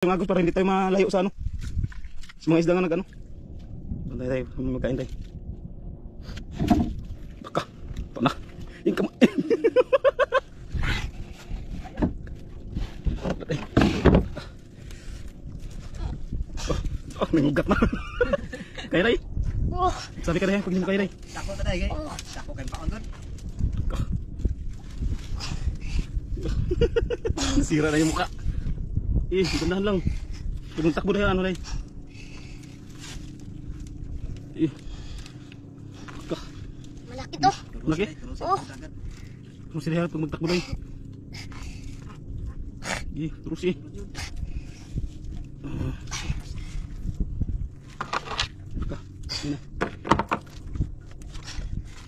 Yung agos para hindi tayo malayo sa ano. Sa mga isda nga nag ano. Bantay tayo, magkain tayo. Baka, ito na. Yung kamay. Oh, may ugat na. Kaya ray. Sabi ka rin, pag hindi mo kaya ray. Dako na tayo, dako kayo paon doon. Sira na yung mukha. Gandahan lang. Huwag takbo na yan, ano ray. Malaki to. Malaki? Oh. Terus sila pag magtakbo ray. Terus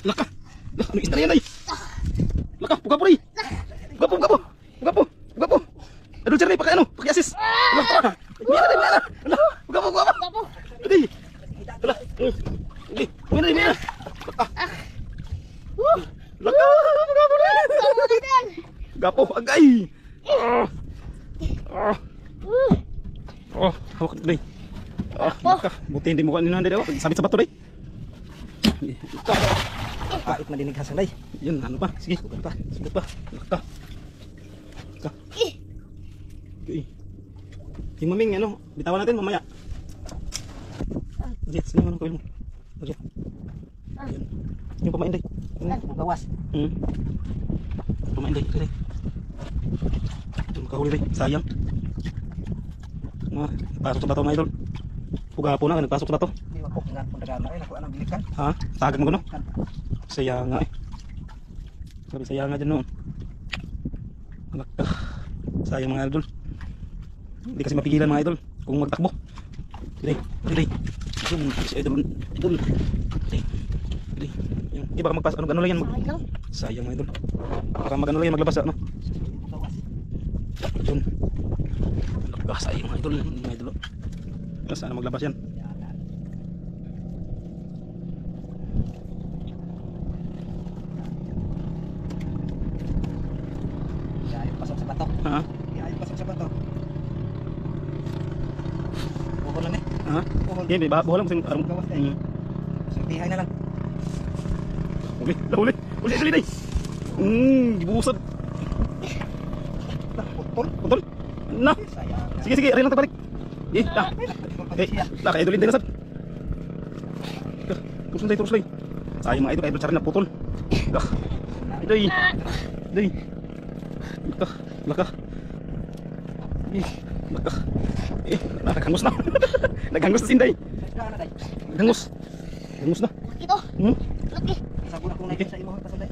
Laka. Ano isda yan ay? Laka, buka po ray. Buka po. Aduh cerita pakai anu, pakai asis. Alah, mira. Alah, buka po. Adi. Alah. Adi, mira. Laka, buka po ray. Gapo agay. Hawak ray. Laka, buti hindi mo kanina daw. Sabit sa bato ray. Pait na dinig hasan day. Yun, ano pa? Sige, sugat pa. Laka. Okay. Yung maming, ano, bitawan natin mamaya. Sige, sino anong kawil mo? Sige. Yung pamain day. Gawas. Pamain day, sige. Makahuli day, sayang. Pasok sa bato mga idol. Pugapo na, nagpasok sa bato. Di wako ingat pun dagan ay nakuha nang bilikan. Ha? Sagad mo gano? Saya nga eh. Sabi saya nga dyan noon. Sayang mga idol. Hindi kasi mapigilan mga idol kung magtakbo. Dili. Si idol. Dili. Yung iba ka magpas ano gano lang yan. Sayang mga idol. Baka magano lang yan maglabas ano. Yun. Sayang mga idol. Mga idol. Sana maglabas yan. Pasok sa bato. Ha? Pasok sa bato. Buhol lang eh. Ha? Hindi, may buhol lang kasi arong gawas eh. Sabihay na lang. Huli day. Dibusad. Putol. Na. Sige, aray lang tabalik. Kaya idol hindi nasad. Terus day. Sayang mga idol cari na putol. Day. Laka. Nakagangus na. Nagangus na sinday. Gangus na. Laki to. Laki. Sabon ako na sa imo pasunday.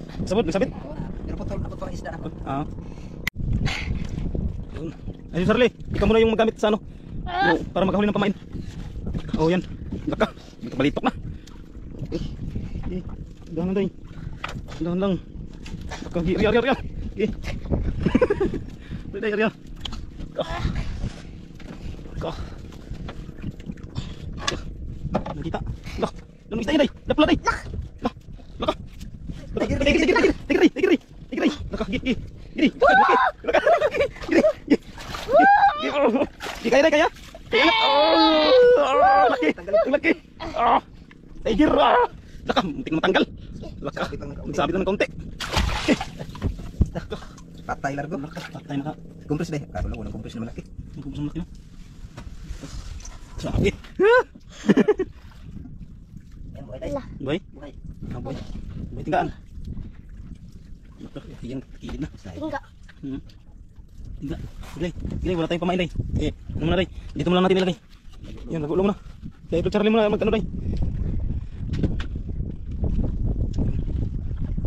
Sabit. Pero putol ang isda ako. Ayun Sarli, ikaw muna yung magamit sa ano. Para makahuli ng pamain. Oh yan. Laka. Balitok na. Dahan day. Dahan lang. Laka, riya. Riya. Nakita. Lah, anong isda yan day? Lapla day. Laka. Tigri. Laka, giri. Kaya. Kaya laki. Tigir. Laka, muntik matanggal. Laka, nagsabit na ng konti. Patay largo. Patay na ka. Kumpres deh. Karoon ako ng kumpres na malaki. Ang kumpres na malaki mo. Sabi. Yan boy day. Boy? Boy. Boy, tinggaan. Yan, kilid na. Tingga. Tingga, wala tayong pamain day. Ano muna day? Dito mo lang natin nilagay. Yan, lago mo na. Kaya ito Charlie mo na magkano day.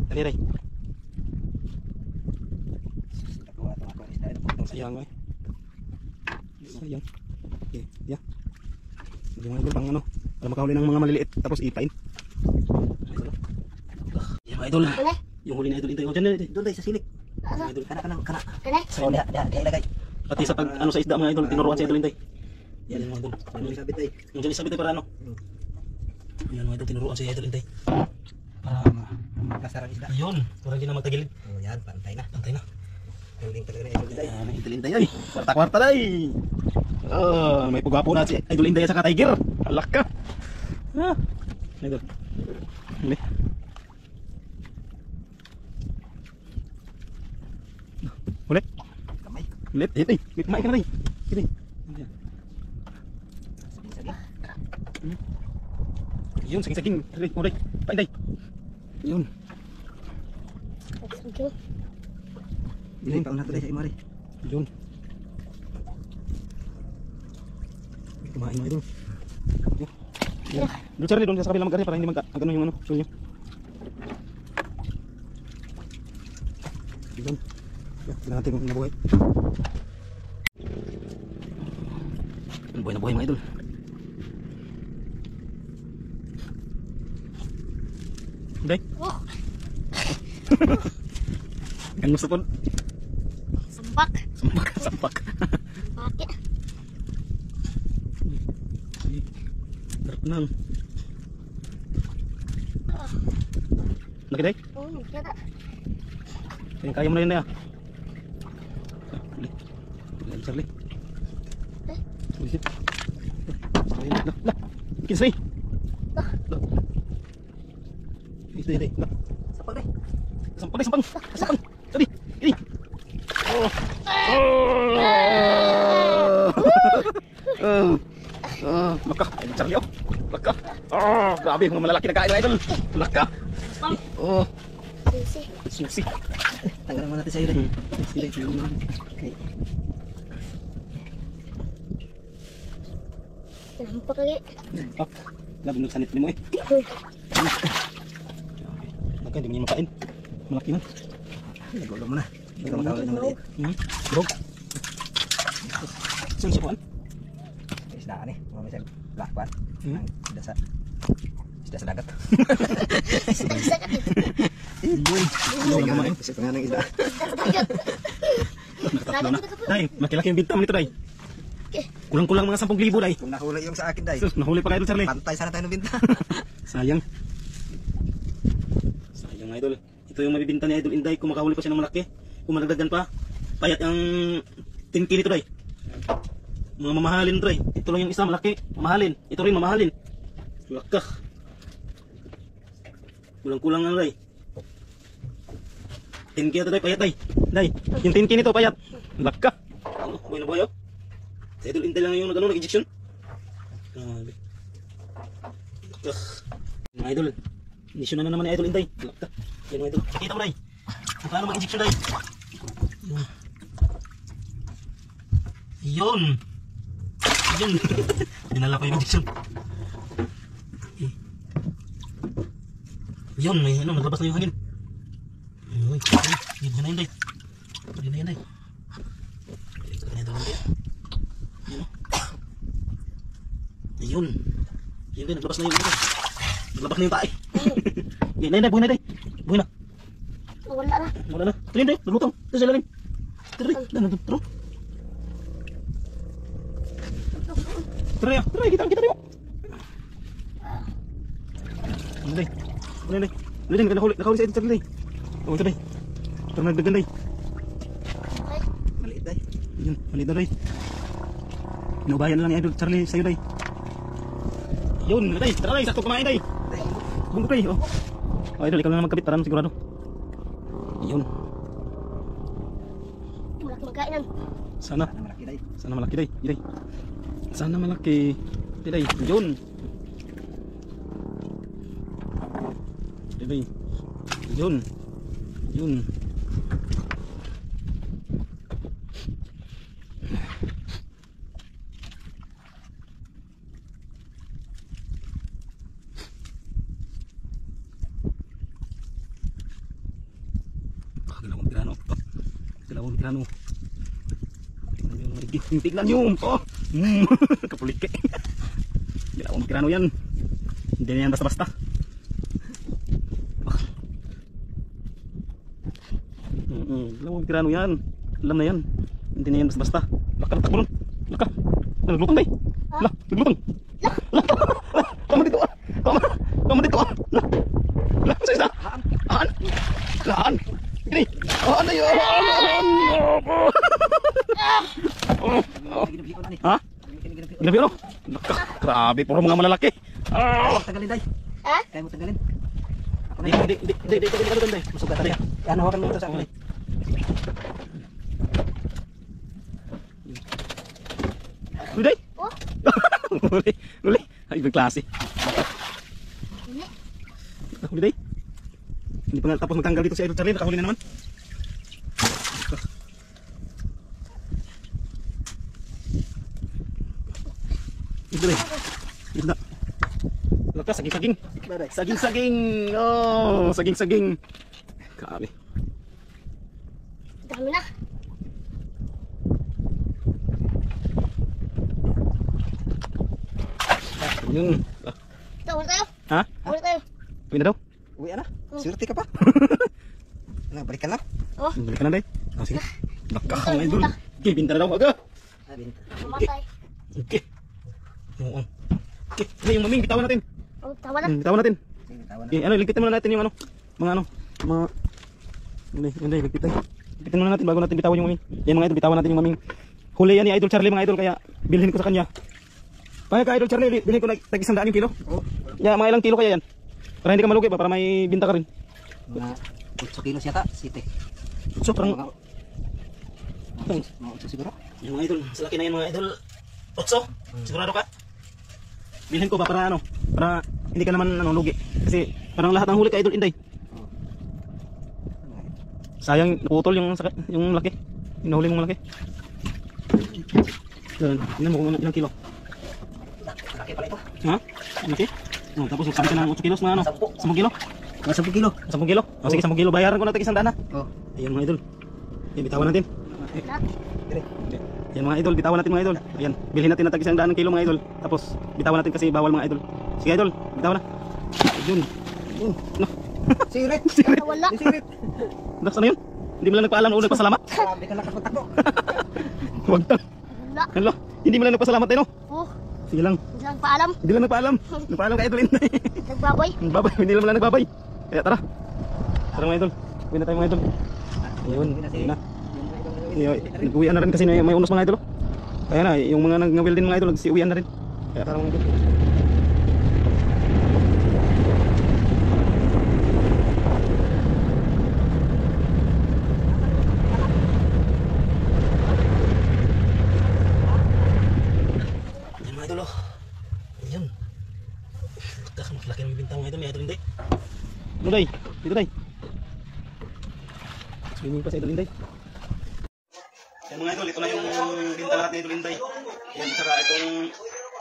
Dali day. Sayang eh. Sayang. Okay, yeah. Hindi mga idol pang ano, para makahuli ng mga maliliit tapos ipain. Yan mga idol. Yung huli na idol intay. Doon day sa silik. Idol Kana. Kene? So dia ilagay. pati sa pag ano sa isda mga idol, tinuruan sa idol intay. Yan mga idol. Yung sabit ay. Yung dyan isabit ay para ano. Yan mga idol, tinuruan sa idol intay. Para Kasaran isda. yun, para hindi na magtagilid. Oh yan, pantay na. Pantay na. Galing talaga na Idol Inday. Ayan, Idol Inday ay. Kwarta-kwarta day. May pugapo na si Idol Inday sa Tiger. Alak ka. Idol. Huli. Huli. Kamay. Ulit. Hit. Kumain ka na day. Hit. Yun, saging-saging. Ulit. Pain day. Yun. Sige. Bilhin pa una to sa imari. Yun. Kumain mo ito. Yun. Doon Charlie, doon sa kabila mag-ari para hindi mag-ano yung ano. Show nyo. Yun. Tignan natin kung nabuhay. Nabuhay mga idol. Hindi. Oh, Ganun sa pod. sambak. Sampak. Bakit? Darap nang. Lagi day? Oh, kaya. Kaya mo na yun na. Charlie. Sige. Lah. Kinsay. Lah. Hindi. Lah. Sapag day. Sampang. Tadi. Ini. Laka. Charlie oh. Laka. Grabe mga malalaki na kain na idol. Laka. Sisi. Susi. Tanggalan mo natin sa iyo day. Sige. Okay. Nampak lagi. Labi ng sanit mo eh. Laka, hindi mo niya makain. Malaki na. Nagulo mo na. Hindi ka makawala ng maliit. Bro. Saan siya kuhan? Isda ka ni. Mga misag black pan. Isda sa dagat. Sakit. Yun. Yun ang kumain. Kasi nga ng isda. Nakatatlo na. Day, makilaki yung bintam nito day. Kulang-kulang mga 10,000 day. Kung nahuli yung sa akin day. Sus, nahuli pa kayo Charlie. Pantay sana tayo ng binta. Sayang. Sayang idol. Ito yung mabibinta ni Idol Inday kung makahuli pa siya ng malaki. Kung madagdagan pa. Payat ang 10 kilo nito day. Mga mamahalin ito day. Ito lang yung isa malaki. Mamahalin. Ito rin mamahalin. Laka. Kulang-kulang lang day. 10 kilo ito day. Payat day. Day. Yung 10 kilo nito payat. Laka. Ano? Buhay na buhay oh. Si Idol Inday lang yung nag-injection. Grabe. Mga idol, inisyon na naman ni Idol Inday. Laka. Yan mga idol. Kita mo day. Kung paano mag-injection day. Yun. Yun. Dinala pa yung injection. Yun. May ano, naglabas na yung hangin. Uy. Yun na yun day. Yun na yun day. Ayun. Yun din, naglabas na yung ano. Naglabas na yung tae. Yan, nay, buhay na day. Buhay na. Wala na. Wala na. Ito yun day, naglutang. Ito sila rin. Ito rin. Ito rin. Kita rin mo. Ano day? Ano day? Ano day, nakahuli sa ito day. Oo, ito day. Ito nagdagan day. Maliit day. Yun, maliit na day. Inubayan na lang ni Idol Charlie sa'yo day. Yun, day, tara day, sakto kumain day. Bumbo day, oh. Oh, Idol, ikaw na magkabit, tara na sigurado. Yun. Malaki magkainan. Sana, Sana malaki day. sana malaki day, day. Sana malaki. Day, yun. Day, yun. Yun. Dalawang pirano. Tignan nyo. Oh. Kapulike. Dalawang pirano yan. Hindi na yan basta-basta. Dalawang pirano yan. Alam na yan. Hindi na yan basta-basta. Laka, takbo nun. Laka. Naglutang ba eh? Naglutang. Tama dito ah. Tama dito ah. Sa isa. Haan. Haan. Ini. Haan na yun. ni. Ha? Gini. Grabe ano? Naka, grabe, puro mga malalaki. Ah! Tagalin day. Ha? Kaya mo tagalin. Ako na. Di. Masugat tayo. Yan, hawakan mo ito sa akin. Huli day. Oh. Huli. Ay, ibang klase. Hindi. Huli day. Hindi pa nga tapos magtanggal dito si Idol Charlie, nakahuli na naman. Ito day. Ito na. Lakas, saging-saging. Baday. Saging-saging. Oh, saging-saging. Grabe. Dami na. Yun. Ito, ulit tayo. Ha? Ulit tayo. Uwi na daw. Uwi na. Swerte ka pa. Ano, balikan lang. Oh. Balik ka na day. Oh, sige. Nakahang Idol. Okay, binta na daw. Aga. Mamatay. Okay. Oo. Okay. Ano yung maming, bitawan natin. Oh, tawa na. Bitawan natin. Sige, tawa na. Okay, ano, ligpitan muna natin yung ano. Mga Hindi, ligpitan. Ligpitan muna natin bago natin bitawan yung maming. Yan mga idol, bitawan natin yung maming. Huli yan ni Idol Charlie mga idol, kaya bilhin ko sa kanya. Kaya ka Idol Charlie, bilhin ko na tag-100 yung kilo. Oh, Ya, mga ilang kilo kaya yan. Para hindi ka malugi ba, para may binta ka rin. mga 8 kilos yata. Site. So, parang, Mga 8 siguro. yung mga idol, sa laki na yan mga idol. 8, sigurado ka? Bilhin ko ba para ano, para hindi ka naman ano, lugi. Kasi parang lahat ng huli ka Idol Inday. Oh. Sayang naputol yung laki. Yung nahuli mong malaki. Yan, tingnan mo kung ilang kilo. Laki pala ito. Ha? Laki? Oh, tapos sabi ka ng 8 kilos mga ano? 10 kilo? Mga 10 kilo. 10 kilo? Oh, sige 10 kilo. Bayaran ko na tag 100 na. Oh. Ayan mga idol. Ayan, bitawan natin. Lahat. Ayan mga idol, bitawan natin mga idol. Ayan, bilhin natin na tag 100 ng kilo mga idol. Tapos bitawan natin kasi bawal mga idol. Sige idol, bitawan na. Yun. Oh. No. Sirit. Nawala. Sirit. Naks ano yun? Hindi mo lang nagpaalam o nagpasalamat? Grabe ka lakas magtakbo. Huwag na. Wala. Hello, hindi mo lang nagpasalamat eh no? Oh. Sige lang. Hindi lang paalam. Hindi lang nagpaalam. Nagpaalam ka idol Inday. Nagbaboy. Babay, hindi lang nagbabay. Kaya tara. Tara mga idol. Uwi na tayo mga idol. Ayun, ayun na. Nag-uwian na rin kasi may unos mga idol. Kaya na, yung mga nag-ngawil din mga idol, nagsi-uwian na rin. Kaya tara mga idol. Ayan mga idol oh. Ayan. Mas laki ng bintang mga idol, may idol hindi. Ano day? Dito day. Swimming pa sa idol Inday. Yan mga idol, ito na yung binta lahat ni Idol Inday. Yan, saka itong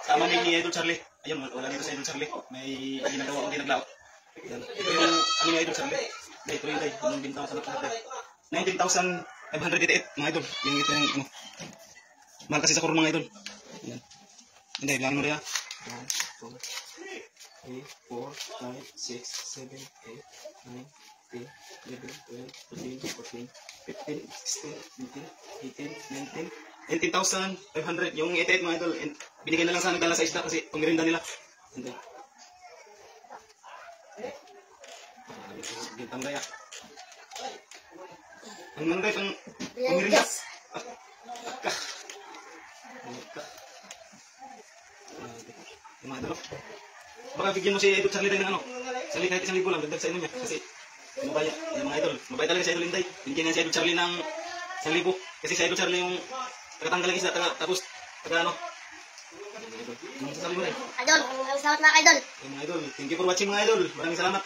tama ni Idol Charlie. Ayun, wala dito sa Idol Charlie. May ginagawa ko din naglaot. Yan. Ito yung ano ni Idol Charlie. Ito Inday, yung binta ko sa lahat. 19,588 mga idol. Yung ito yung ano. Mahal kasi sa kurong mga idol. Yan. Inday, bilang mo rin ha. 1, 2, 3, 4, 5, 6, 7, 8, 9, 10, 11, 12, 13, 14, 15, 16, 17, 18, 19, 19,500. Yung 88 mga idol, binigay na lang sa nagdala sa isda kasi pangmerinda nila. Gintang daya. Ang manday pang pangmerinda. Yes. Yung mga idol. Baka bigyan mo si Idol Charlie ng ano. Sali kahit 1,000 lang, dagdag sa inyo niya. Kasi mabaya, yung mga idol. Mabaya talaga si Idol Inday. Binigyan niya si Idol Charlie ng 1,000. Kasi si Idol Charlie yung tagatanggal ng isda, tapos taga ano. Ano sasabi mo rin? Idol, salamat na idol. Mga idol, thank you for watching mga idol. Maraming salamat.